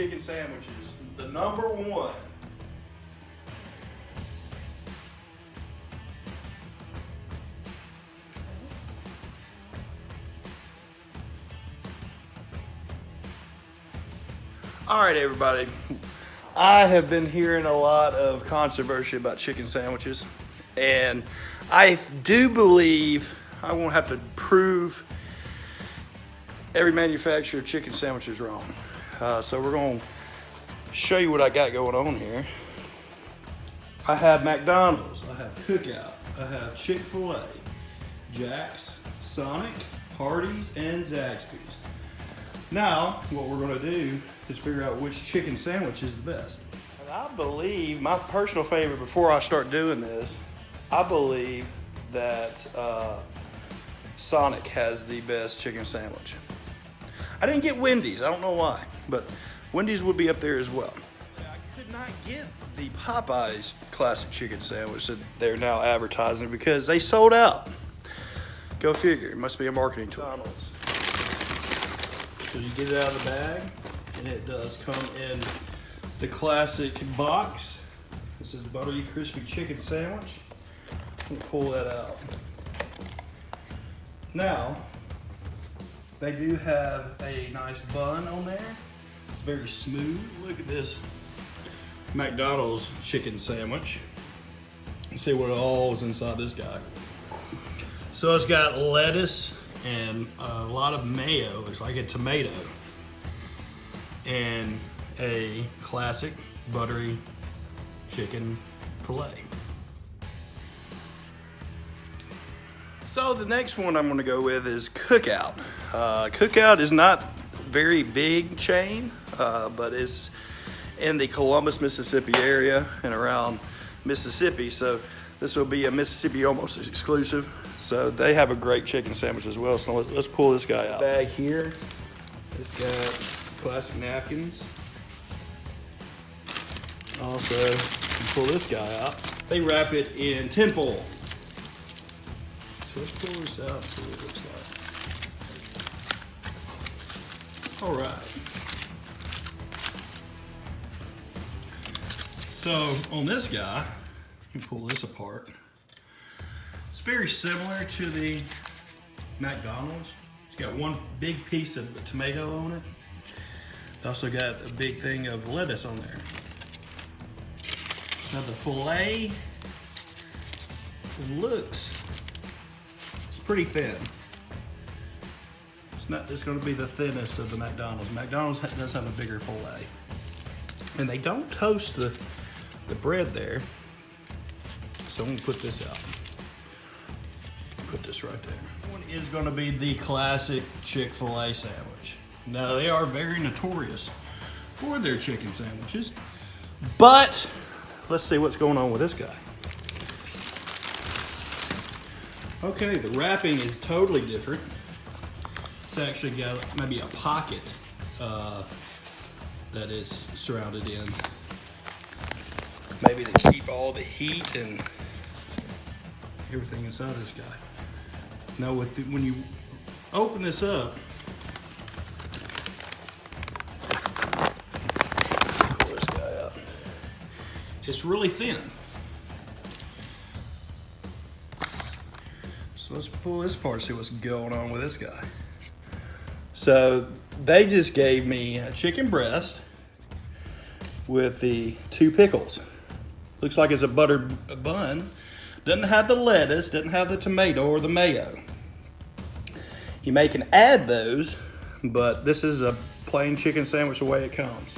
chicken sandwiches, the number one. All right, everybody. I have been hearing a lot of controversy about chicken sandwiches, and I do believe I won't have to prove every manufacturer of chicken sandwiches wrong. So we're going to show you what I got going on here. I have McDonald's, I have Cookout, I have Chick-fil-a, Jack's, Sonic, Hardee's, and Zaxby's. Now, what we're going to do is figure out which chicken sandwich is the best. And I believe, my personal favorite before I start doing this, I believe that Sonic has the best chicken sandwich. I didn't get Wendy's, I don't know why, but Wendy's would be up there as well. I could not get the Popeyes classic chicken sandwich that they're now advertising because they sold out. Go figure, it must be a marketing tool. So you get it out of the bag, and it does come in the classic box. This is buttery crispy chicken sandwich. We'll pull that out. Now, they do have a nice bun on there. It's very smooth. Look at this McDonald's chicken sandwich. Let's see what all is inside this guy. So it's got lettuce and a lot of mayo, looks like a tomato, and a classic buttery chicken fillet. So the next one I'm gonna go with is Cookout. Cookout is not a very big chain, but it's in the Columbus, Mississippi area and around Mississippi. So this will be a Mississippi almost exclusive. So they have a great chicken sandwich as well. So let's pull this guy out. Bag here, it's got classic napkins. Also, you pull this guy out. They wrap it in tinfoil. So let's pull this out and see what it looks like. All right. So on this guy, you pull this apart. It's very similar to the McDonald's. It's got one big piece of tomato on it. It's also got a big thing of lettuce on there. Now the filet looks, it's pretty thin. It's not just going to be the thinnest of the McDonald's. McDonald's does have a bigger filet. And they don't toast the bread there. So I'm going to put this out. Put this right there. This one is going to be the classic Chick-fil-A sandwich. Now, they are very notorious for their chicken sandwiches, but let's see what's going on with this guy. Okay, the wrapping is totally different. It's actually got maybe a pocket that is surrounded in, maybe to keep all the heat and everything inside this guy. Now, when you open this up, pull this guy out. It's really thin. So let's pull this apart and see what's going on with this guy. So they just gave me a chicken breast with the 2 pickles. Looks like it's a buttered bun. Doesn't have the lettuce, doesn't have the tomato or the mayo. You may can add those, but this is a plain chicken sandwich the way it comes.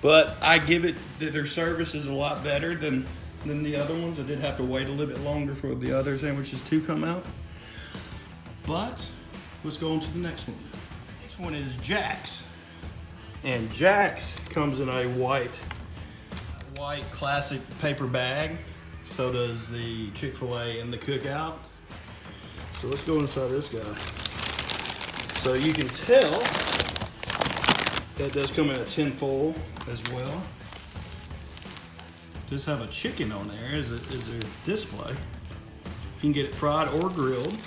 But I give it that their service is a lot better than the other ones. I did have to wait a little bit longer for the other sandwiches to come out. But let's go on to the next one. Next one is Jack's. And Jack's comes in a white classic paper bag. So does the Chick-fil-A and the Cookout. So let's go inside this guy. So you can tell that does come in a tin foil as well. Does have a chicken on there as a display. You can get it fried or grilled.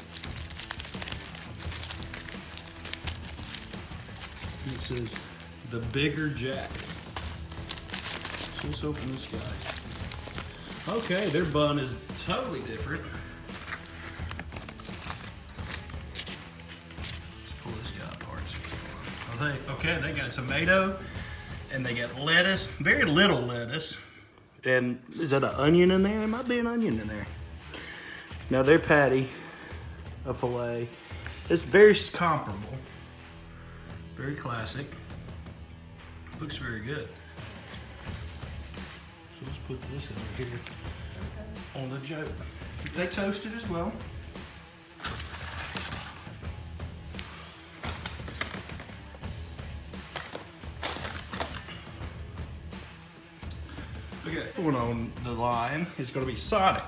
It says the Bigger Jack. So let's open this guy. Okay, their bun is totally different. Let's pull this guy apart. Okay, they got tomato and they got lettuce, very little lettuce. And is that an onion in there? There might be an onion in there. Now their patty, a filet, is very comparable. Very classic. Looks very good. So let's put this over here on the joke. They toasted as well. Okay, one on the line is going to be Sonic.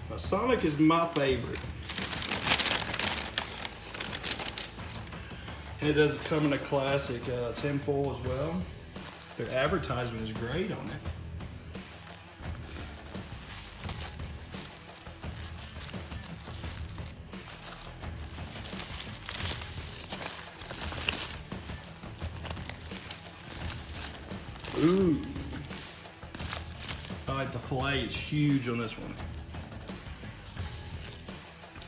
Now, Sonic is my favorite. And it does come in a classic tinfoil as well. Their advertisement is great on it. Ooh. All right, the filet is huge on this one.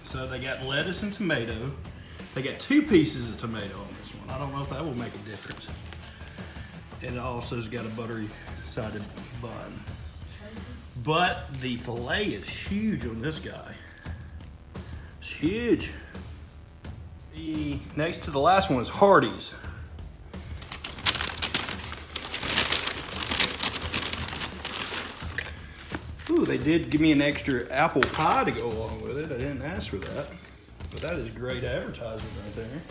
So they got lettuce and tomato. They got 2 pieces of tomato on this one. I don't know if that will make a difference. And it also has got a buttery sided bun. But the filet is huge on this guy. It's huge. The next to the last one is Hardee's. Ooh, they did give me an extra apple pie to go along with it. I didn't ask for that. But that is great advertisement right there.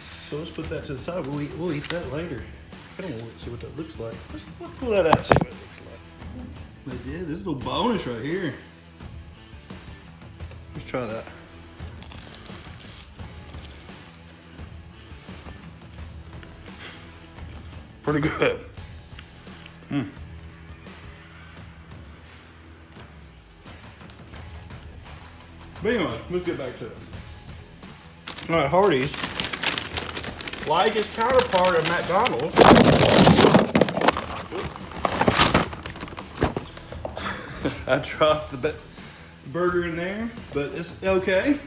So let's put that to the side. We'll eat that later. I don't want to see what that looks like. Let's pull that out and see what it looks like. They did. This is a little bonus right here. Let's try that. Pretty good. But anyway, let's get back to it. All right, Hardee's, like its counterpart at McDonald's, I dropped the burger in there, but it's okay.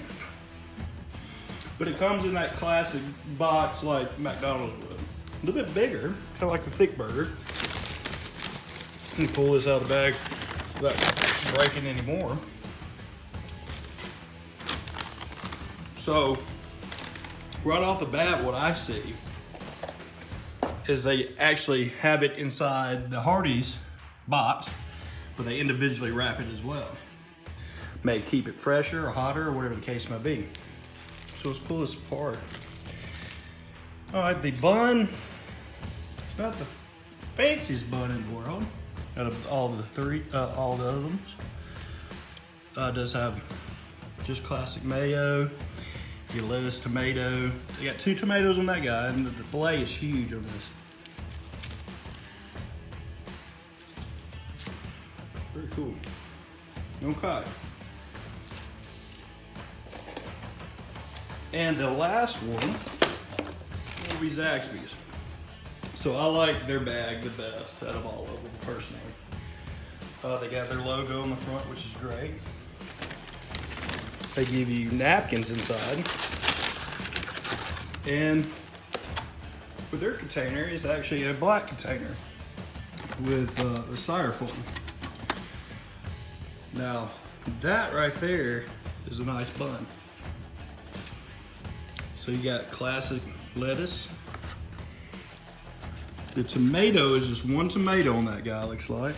But it comes in that classic box like McDonald's would. A little bit bigger, kind of like the thick burger. Let me pull this out of the bag without breaking any more. So, right off the bat, what I see is they actually have it inside the Hardee's box, but they individually wrap it as well. May keep it fresher or hotter or whatever the case may be. So let's pull this apart. All right, the bun, it's not the fanciest bun in the world out of all the other ones. It does have just classic mayo. Your lettuce, tomato. They got 2 tomatoes on that guy, and the filet is huge on this. Very cool. Okay. And the last one will be Zaxby's. So I like their bag the best out of all of them, personally. They got their logo on the front, which is great. They give you napkins inside. And with their container, it's actually a black container with a styrofoam. Now, that right there is a nice bun. So you got classic lettuce. The tomato is just 1 tomato on that guy, looks like.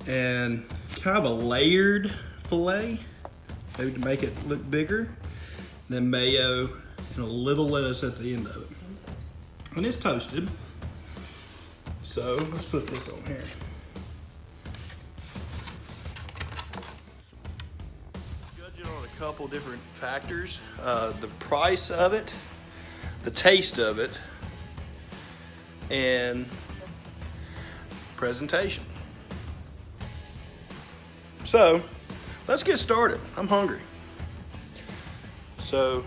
And kind of a layered filet. Maybe to make it look bigger, then mayo and a little lettuce at the end of it. And it's toasted. So let's put this on here. Judge it on a couple different factors. The price of it, the taste of it, and presentation. So, let's get started. I'm hungry. So,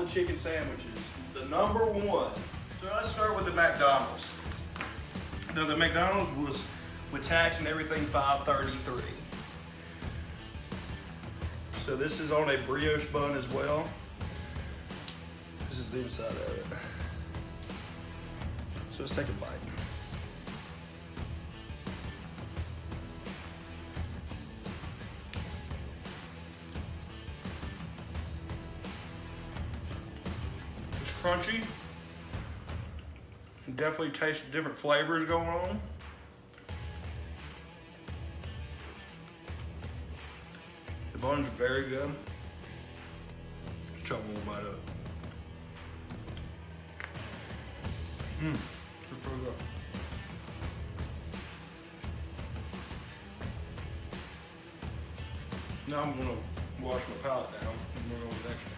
the chicken sandwiches, the number one. So let's start with the McDonald's. Now the McDonald's was, with tax and everything, $5.33. So this is on a brioche bun as well. This is the inside of it. So let's take a bite. It's crunchy. You definitely taste different flavors going on. The bun's very good. Let's chop one bite up. It's pretty good. Now I'm gonna wash my palate down and we're going to the next one.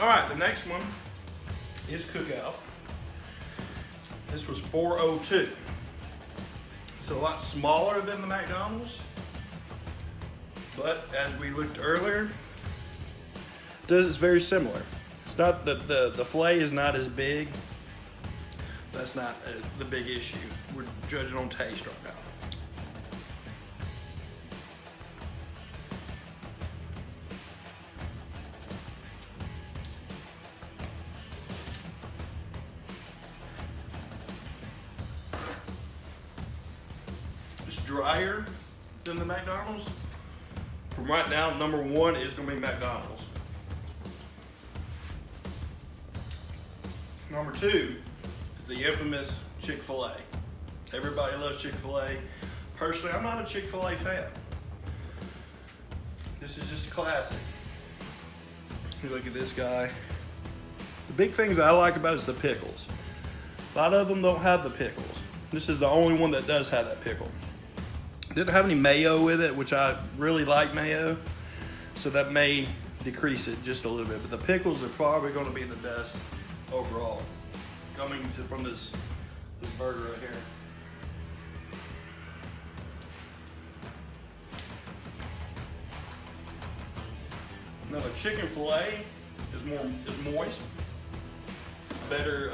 All right, the next one is Cookout. This was $4.02. It's a lot smaller than the McDonald's, but as we looked earlier, it's very similar. It's not the fillet is not as big. That's not the big issue. We're judging on taste right now. It's drier than the McDonald's. From right now, number one is gonna be McDonald's. Number two is the infamous Chick-fil-A. Everybody loves Chick-fil-A. Personally, I'm not a Chick-fil-A fan. This is just a classic. You look at this guy. The big things I like about it is the pickles. A lot of them don't have the pickles. This is the only one that does have that pickle. Didn't have any mayo with it, which I really like mayo, so that may decrease it just a little bit. But the pickles are probably going to be the best overall, coming from this burger right here. Now the chicken fillet is moist, better.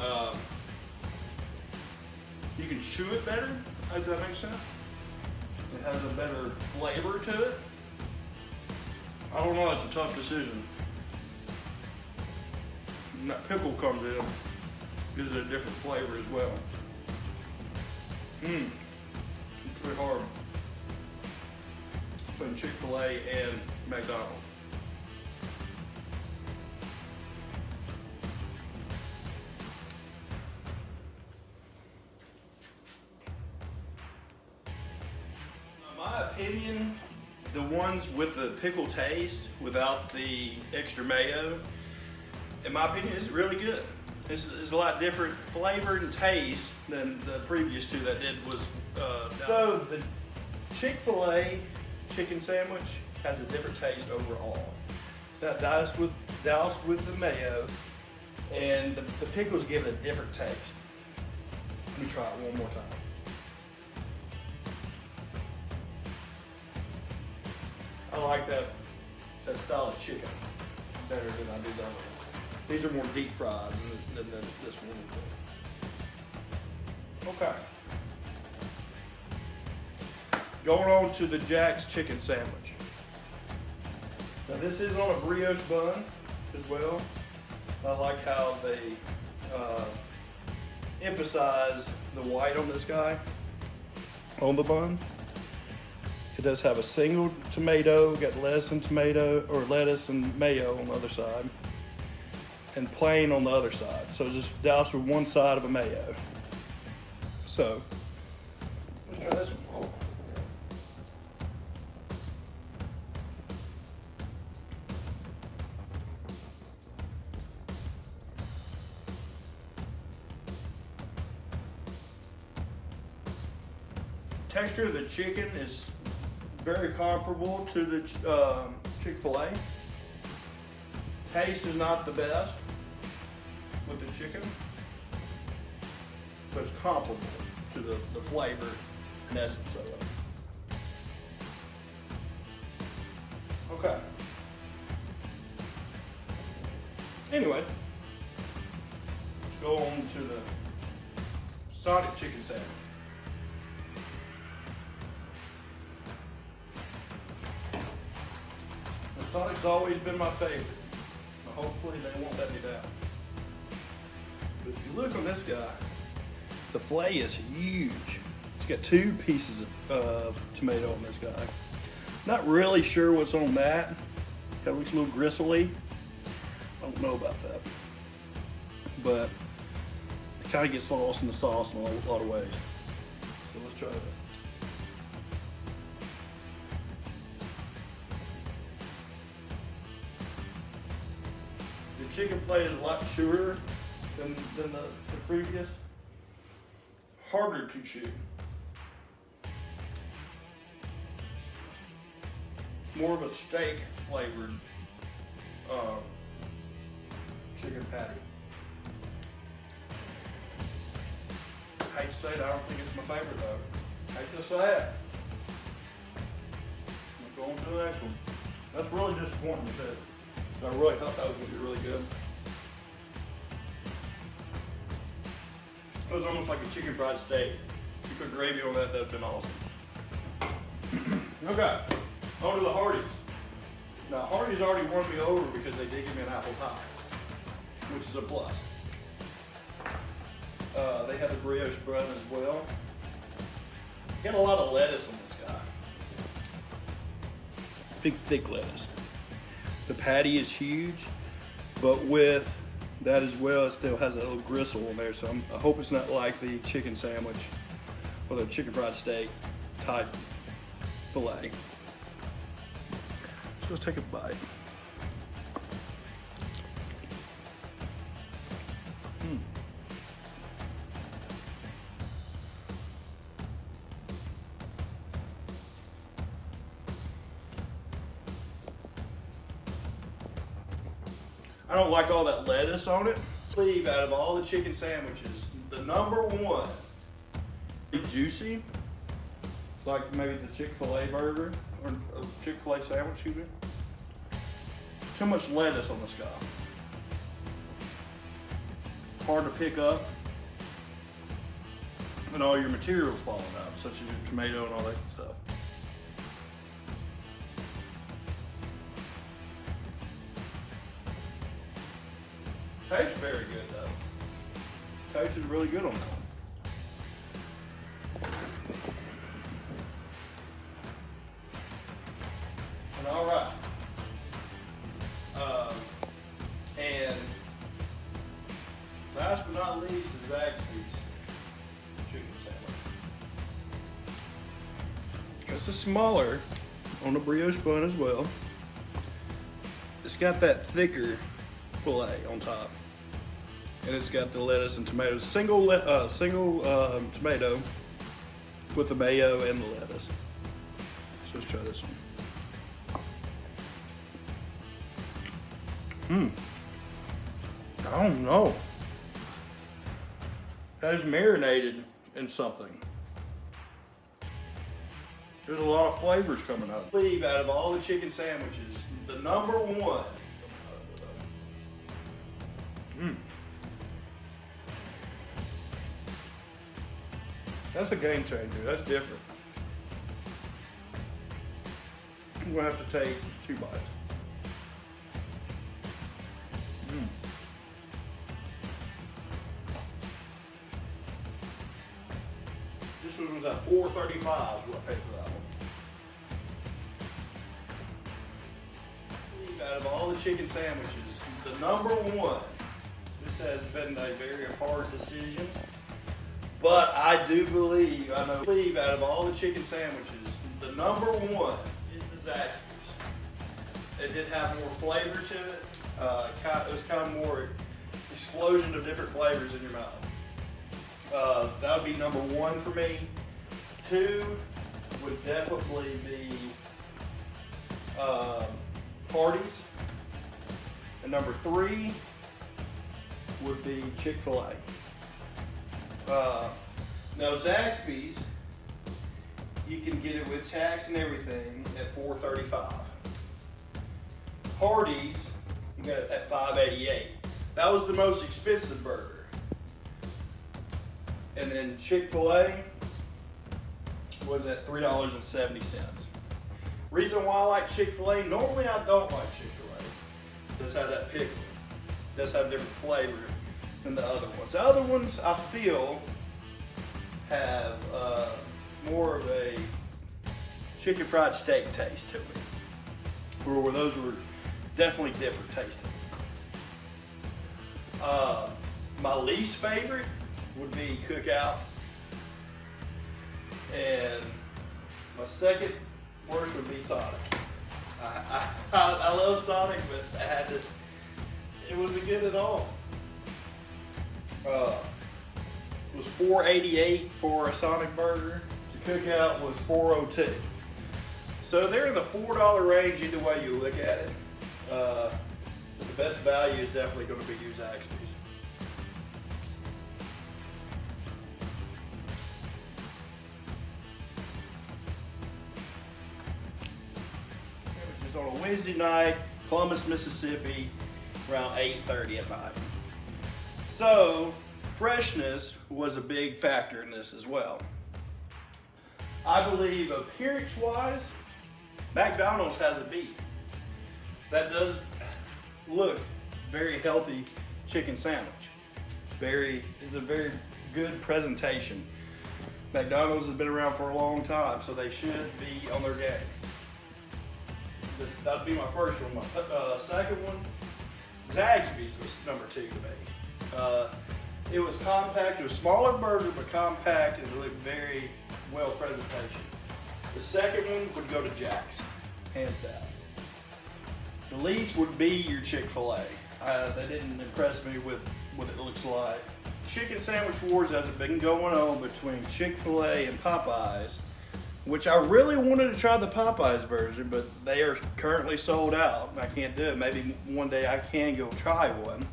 You can chew it better. Does that make sense? It has a better flavor to it. I don't know, it's a tough decision. And that pickle comes in, gives it a different flavor as well. It's pretty hard. Between Chick-fil-A and McDonald's. My opinion, the ones with the pickle taste without the extra mayo, in my opinion, is really good. It's a lot different flavor and taste than the previous two that did was. So the Chick-fil-A chicken sandwich has a different taste overall. It's not doused with the mayo, and the pickles give it a different taste. Let me try it one more time. I like that style of chicken better than I do the other one. These are more deep fried than this one. Okay. Going on to the Jack's chicken sandwich. Now this is on a brioche bun as well. I like how they emphasize the white on this guy on the bun. It does have a single tomato, got lettuce and mayo on the other side, and plain on the other side. So it's just doused with one side of a mayo. So let's try this one. Texture of the chicken is very comparable to the Chick-fil-A. Taste is not the best. with the chicken, but it's comparable to the flavor and essence of it. Okay. Anyway, let's go on to the Sonic chicken sandwich. Now, Sonic's always been my favorite. Now, hopefully they won't let me down. But if you look on this guy, the fillet is huge. It's got 2 pieces of tomato on this guy. Not really sure what's on that. Kind of looks a little gristly. I don't know about that. But it kind of gets lost in the sauce in a lot of ways. So let's try this. The chicken fillet is a lot chewer than the previous. Harder to chew. It's more of a steak flavored chicken patty. I hate to say it, I don't think it's my favorite though. I hate to say it. Let's go on to the next one. That's really disappointing too. I really thought that was going to be really good. It was almost like a chicken fried steak. If you put gravy on that, that'd have been awesome. Okay, on to the Hardee's. Now, Hardee's already won me over because they did give me an apple pie, which is a plus. They have the brioche bun as well. Got a lot of lettuce on this guy. Big, thick lettuce. The patty is huge, but with that as well, it still has a little gristle in there, so I hope it's not like the chicken sandwich or the chicken fried steak type fillet. So let's take a bite. I don't like all that lettuce on it. I believe out of all the chicken sandwiches, the number one, juicy, like maybe the Chick-fil-A burger or a Chick-fil-A sandwich, excuse me. Too much lettuce on this guy. Hard to pick up. And all your materials falling out, such as your tomato and all that stuff. Tastes very good though. Tastes really good on that one. And all right. And last but not least is Zaxby's chicken sandwich. This is smaller on the brioche bun as well. It's got that thicker fillet on top. And it's got the lettuce and tomatoes. Single tomato with the mayo and the lettuce. So let's try this one. I don't know. That is marinated in something. There's a lot of flavors coming up. I believe out of all the chicken sandwiches, the number one. That's a game changer. That's different. I'm gonna have to take 2 bites. This one was at $4.35 is what I paid for that one. Out of all the chicken sandwiches, the number one. This has been a very hard decision. But I do believe, out of all the chicken sandwiches, the number one is the Zaxby's. It did have more flavor to it. It was kind of more explosion of different flavors in your mouth. That would be number one for me. 2 would definitely be Hardee's. And number 3 would be Chick-fil-A. Now Zaxby's, you can get it with tax and everything at $4.35. Hardee's, you got it at $5.88. That was the most expensive burger. And then Chick-fil-A was at $3.70. Reason why I like Chick-fil-A, normally I don't like Chick-fil-A. It does have that pickle. It does have different flavor than the other ones. The other ones I feel have more of a chicken fried steak taste to it. Where those were definitely different tasting. My least favorite would be Cookout. And my second worst would be Sonic. I love Sonic, but I had to, it wasn't good at all. It was $4.88 for a Sonic burger. The Cookout was $4.02. So they're in the $4 range either way you look at it. But the best value is definitely going to be your Zaxby's. Which is on a Wednesday night, Columbus, Mississippi, around 8:30 at night. So freshness was a big factor in this as well. I believe appearance-wise, McDonald's has a beat. That does look very healthy chicken sandwich. It's a very good presentation. McDonald's has been around for a long time, so they should be on their game. That'd be my first one. My second one, Zaxby's was number 2 to me. It was compact. It was a smaller burger, but compact, and it looked very well presentation. The second one would go to Jack's, hands down. The least would be your Chick-fil-A. They didn't impress me with what it looks like. Chicken sandwich wars has been going on between Chick-fil-A and Popeyes, which I really wanted to try the Popeyes version, but they are currently sold out. I can't do it. Maybe one day I can go try one.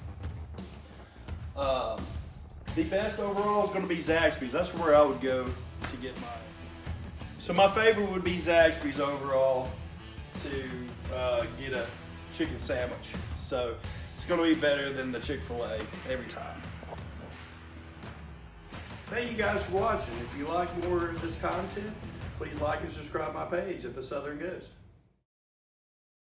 The best overall is going to be Zaxby's. That's where I would go to get mine. So my favorite would be Zaxby's overall to get a chicken sandwich. So it's going to be better than the Chick-fil-A every time. Thank you guys for watching. If you like more of this content, please like and subscribe my page at The Southern Ghost.